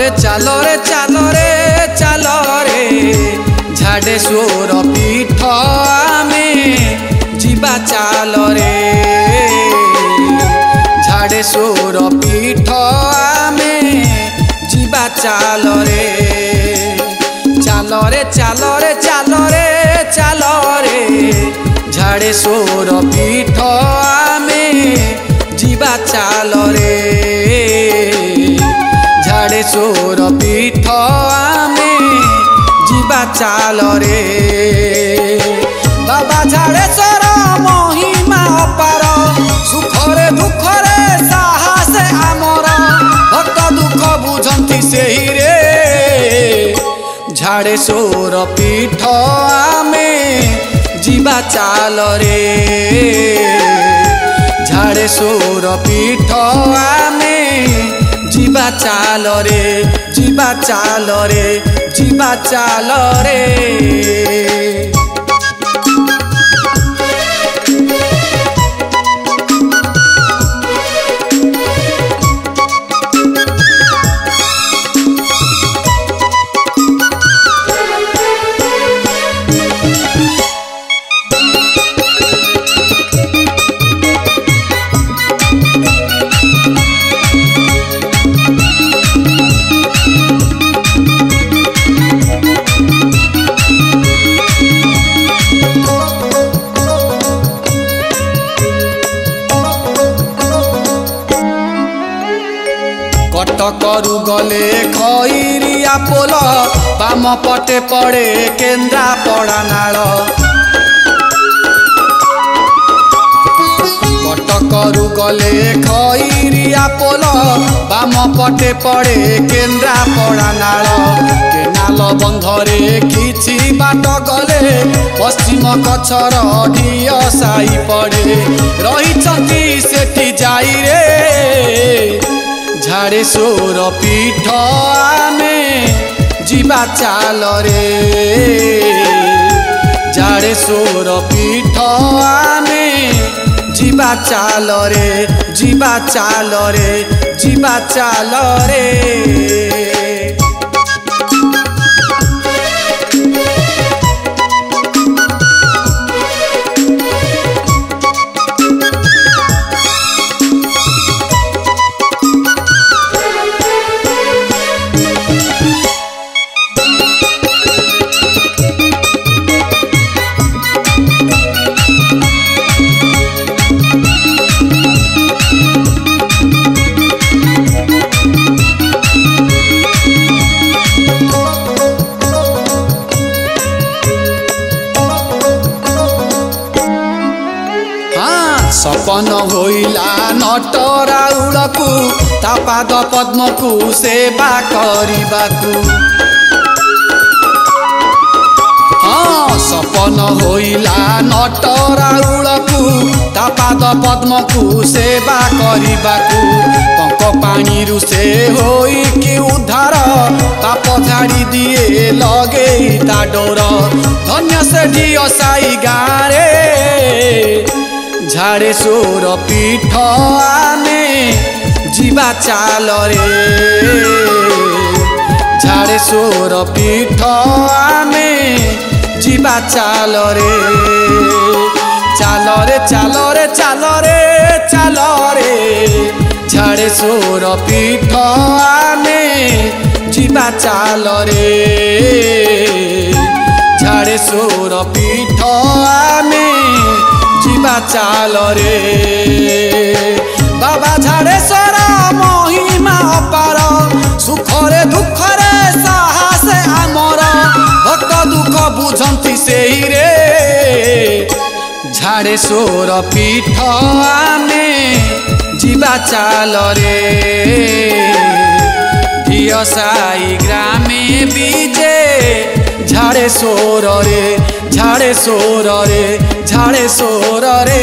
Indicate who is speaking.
Speaker 1: रे चालो रे चालो रे चालो रे झाड़ेश्वर पीठ आमे जीवा चालो रे झाड़ेश्वर पीठ आमे जीवा चालो रे चालो रे चालो रे चालो रे चालो रे झाड़ेश्वर पीठ आमे जीवा चालो रे झाड़ेश्वर पीठ आमे जीवा चालो रे बाबा झाड़ेश्वर महिमा अपार सुखरे दुखरे साहस आमर भक्त दुख बुझंती सेही रे झाड़ेश्वर पीठ आमे जीवा चालो रे झाड़ेश्वर पीठ आमे जीवा चालो रे जीवा चालो रे जीवा चालो रे कटकरू गले खैरिया पोल बाम पटे पड़े केन्द्रापड़ा नाल कटकरू गले खैरिया पोल बाम पटे पड़े केन्द्रापड़ा नाल केनाल बंधरे किछि बाट गले पश्चिम कच्छर ढिय साई पड़े रहिछंती सेठी जाई रे झाड़ेश्वर पीठ आमे जीवा चालो रे झाड़ेश्वर पीठ आमे जीवा चालो रे जीवा चालो रे जीवा चालो रे सपन होइला नटराउलकु तापाद पद्मकु सेवा करिबाकु हाँ सपन होइला नटराउलकु तापाद पद्मकु सेवा करिबाकु पंक पानी रु से होई कि उद्धार पाप झाड़ी दिए लगे ता डोर धन्य से ढिय साई गारे झाड़ेश्वर पीठ आमे जीवा चालो रे झाड़ेश्वर पीठ आमे जीवा चालो रे चालो रे चालो रे चालो रे चालो रे झाड़ेश्वर पीठ आमे जीवा चालो रे झाड़ेश्वर पीठ आमे जीवा चालो रे बाबा झाड़ेश्वर महिमा अपार सुखरे दुखरे साहस आमर भक्त दुख बुझंती सेही रे झाड़ेश्वर पीठ आमे जीवा चालो रे ढिय साई ग्रामे बीजे झाड़ेश्वर रे झाड़ेश्वर रे झाड़ेश्वर रे।